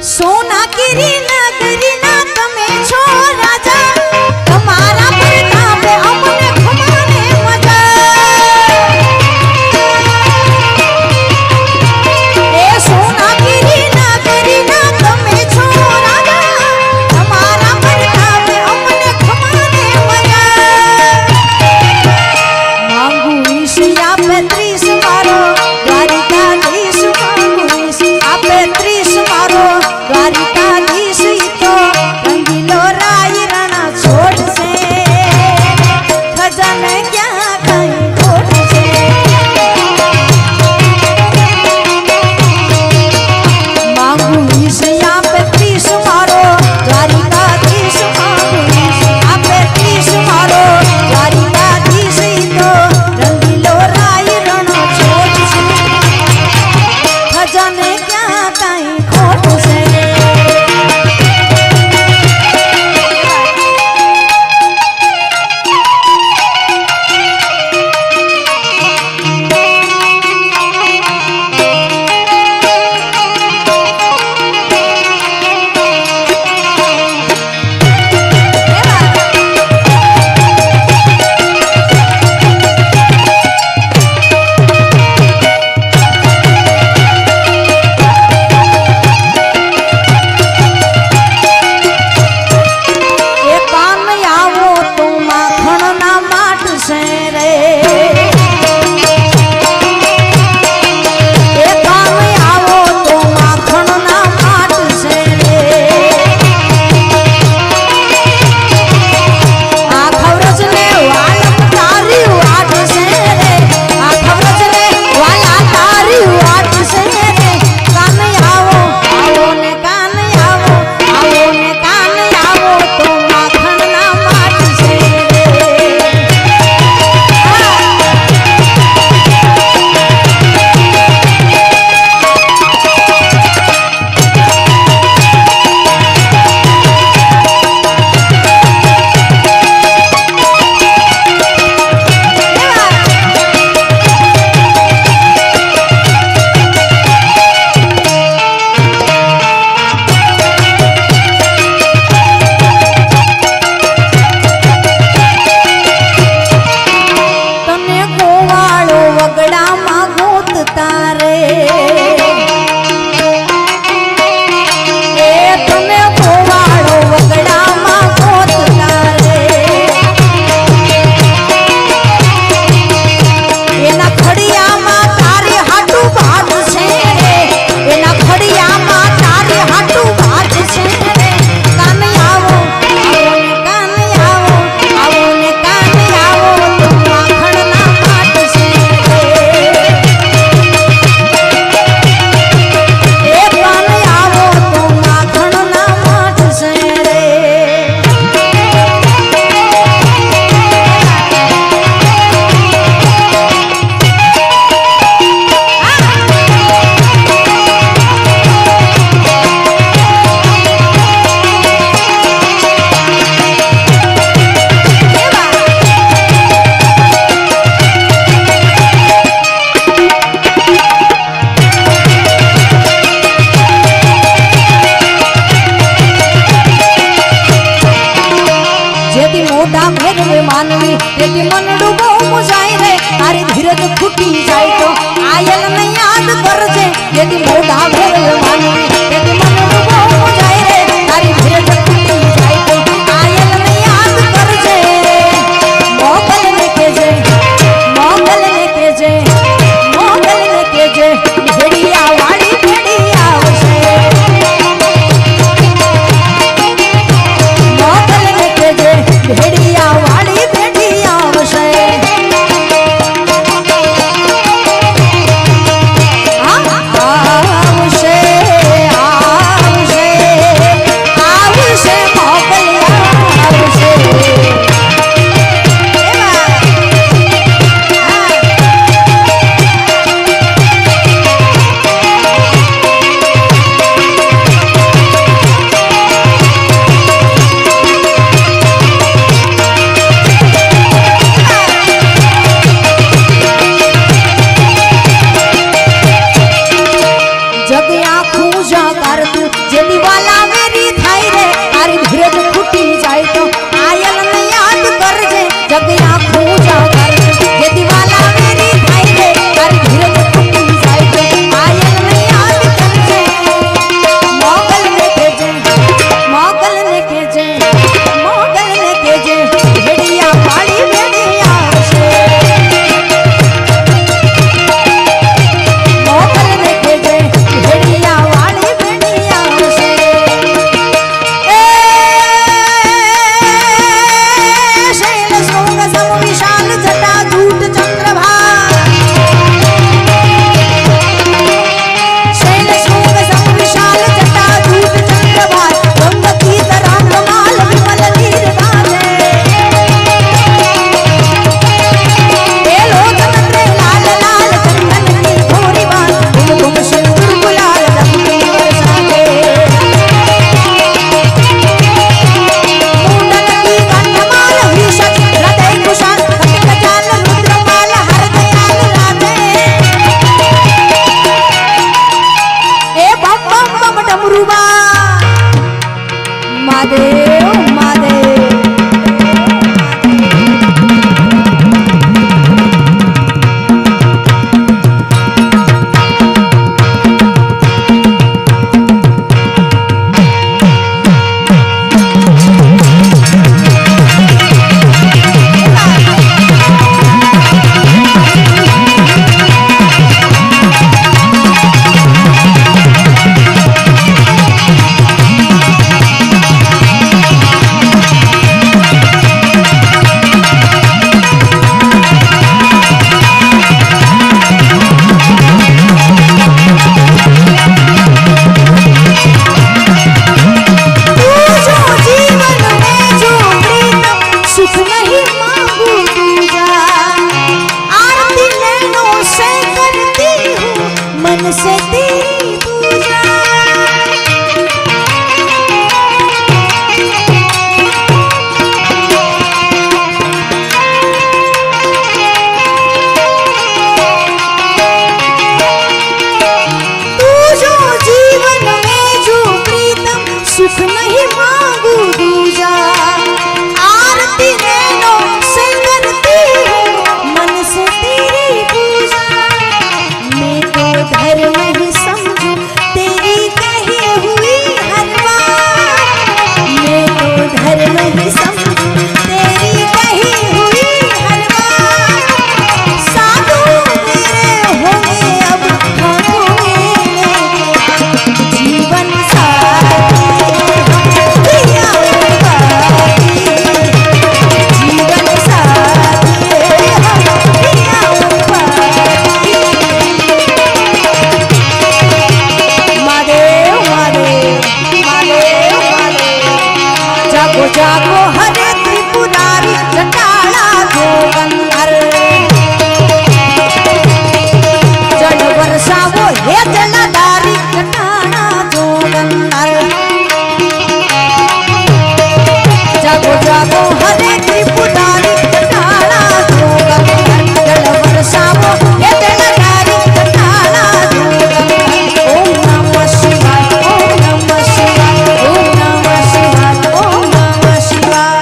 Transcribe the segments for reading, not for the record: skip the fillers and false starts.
सोना गिरी नगरी ना तमे छो राजा तुम्हारा प्रताप हमने खमाने मजा ए सोना गिरी नगरी ना तमे छो राजा तुम्हारा प्रताप हमने खमाने मजा मांगू ईशिया पे 30 मारो द्वारिकाधीश मांगू ईशिया पे 30 मारो द्वारिकाधीश तो रंगीलो राय रणा छोड़ से खजान क्या कहीं खोट से मांगू ईशिया पे 30 मारो द्वारिकाधीश मांगू ईशिया पे 30 मारो द्वारिकाधीश तो रंगीलो राय रणा छोड़ से खजान क्या कहीं खोट से मानवी तेती मनडू बहु मुजाई रे तारी धीरज फूटी जाए तो आयल न याद करजे यदि मोटा भेल मानवी तेती मनडू बहु मुजाई रे तारी धीरज फूटी जाए तो आयल न याद करजे मोगल लेके जे मोगल लेके जे मोगल लेके जे भेड़िया वाली भेड़िया वसे मोगल लेके जे भेड़िया वाली से तेरी पूजा तू जो जीवन में जो प्रीतम सुख नहीं मांगू दूजा आरती नैनो से करती हूँ मन से तेरी पूजा मैं तो धर्म ही समझू तेरी कही हुई हर बात मैं तो धर्म ही समझू तेरी कही हुई हर बात साधु मेरे होंगे अब ठाकुर मेरे जीवन साथी हम पिया बाती जीवन साथी हम पिया बाती महादेव महादेव महादेव महादेव जागो जागो हरे त्रिपुरारी जटाला जोगंधर जल वर्षावो हे जलधारी जटाला जोगंधर जागो जागो हरे त्रिपुरारी जटाला जोगंधर जल वर्षावो हे जलधारी जटाला जोगंधर ओम नमः शिवाय ओम नमः शिवाय ओम नमः शिवाय ओम नमः शिवाय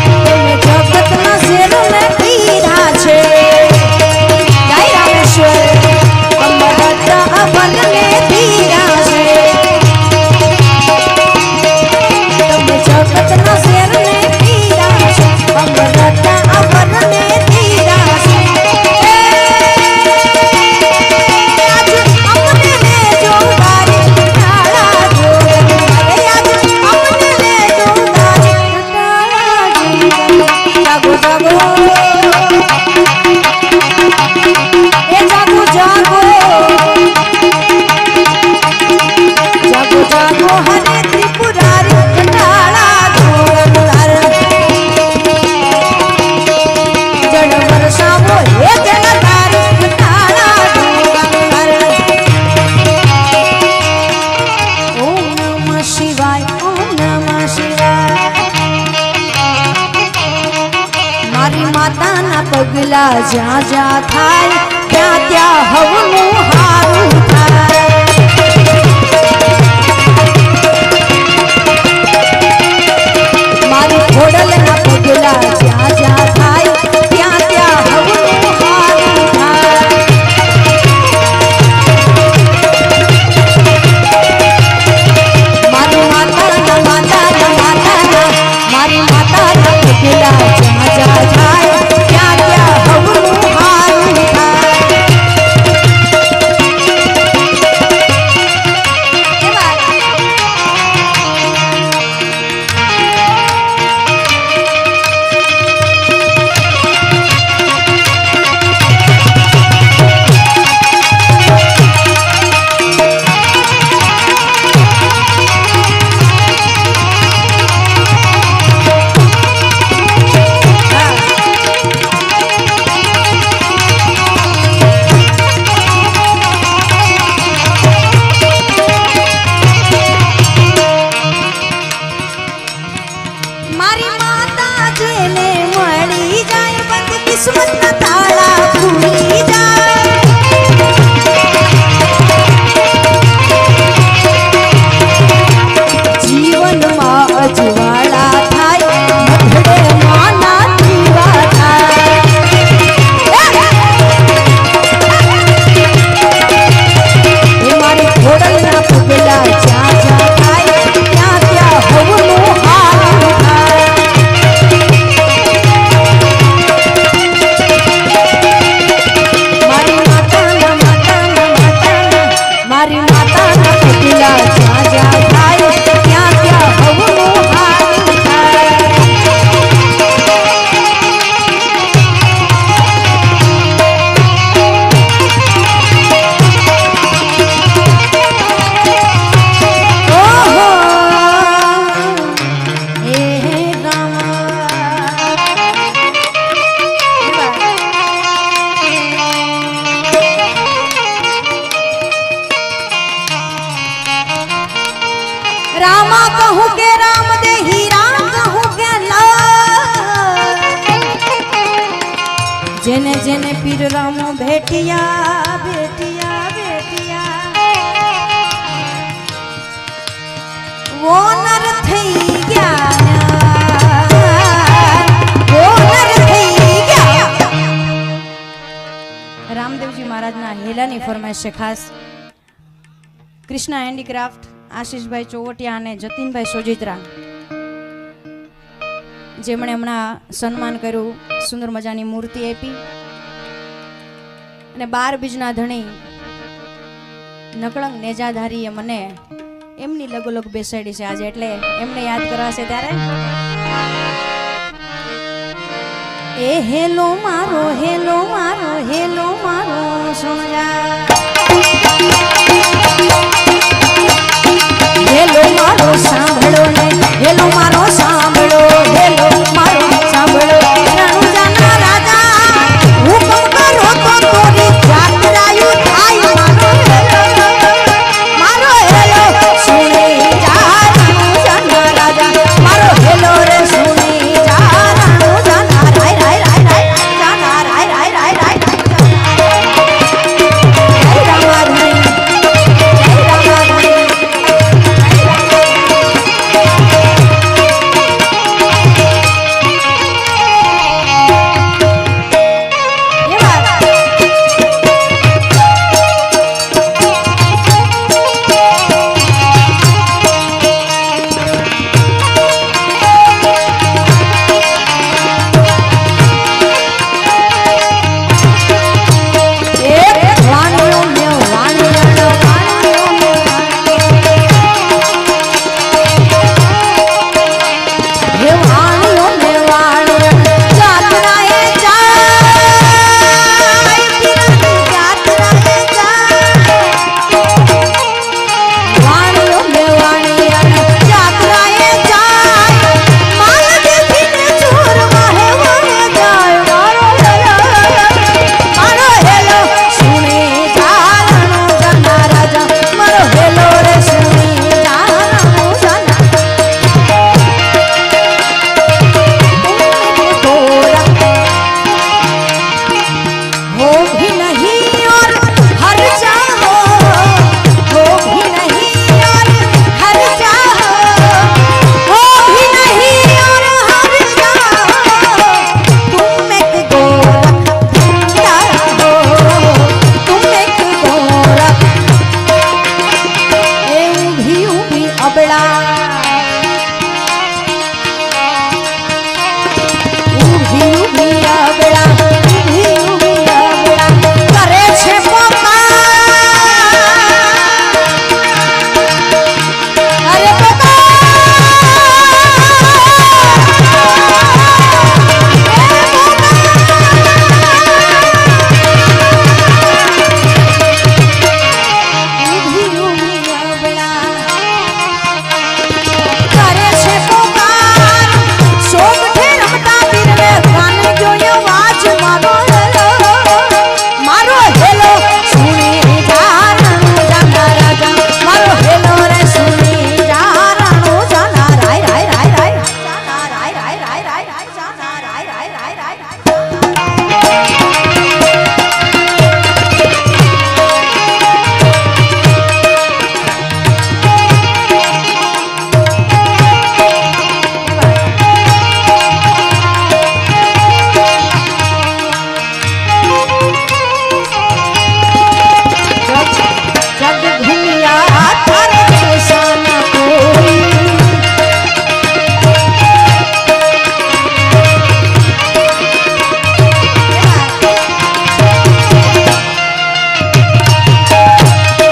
જગતના શેરને પીધા છે જય રામેશ્વર અમરતા અભલને પીધા છે તમે જગતના શેરને પીધા છે અમરતા અભલને પીધા છે આજ અમને લેજો તારી જટાળા જોગંધર આજ અમને લેજો તારી જટાળા જોગંધર જાગો જાગો એ જાગો જાગો જાગો જાગો હરે ત્રિપુરારી જટાળા જોગંધર જળ વર્ષાવો હે જલધારી જટાળા જોગંધર ઓમ નમઃ શિવાય ઓમ નમઃ શિવાય મારી માતાના પગલા જ્યાં જ્યાં થાય ત્યાં ત્યાં હવનું હારું થાય મારી ખોડલના પગલા જ્યાં જ્યાં થાય ત્યાં ત્યાં હવનું હારું થાય મારી માતાના મારી માતાના પગલા જ્યાં જ્યાં થાય ત્યાં ત્યાં હવનું હારું થાય रामा कहूँ के राम दे हीरा कहूँ के लाल जेने जेने पीर रामो भेटिया भेटिया भेटिया वो नर थई गया वो नर थई गया। रामदेव जी महाराज ना हेला नी फरमाइश खास कृष्णा हेन्डीक्राफ्ट आशीष भाई चौवटिया ने जतीन भाई सोजित्रा जेमणे हमणा सन्मान कर्યું सुंदर मजानी मूर्ति आपी અને 12 બીજના ધણી નકળંગ નેજાધારીએ મને એમની લગોલગ બેસાડી છે આજે એટલે એમને યાદ કરાશે ત્યારે એ હેલો મારો હેલો મારો હેલો મારો સોનજા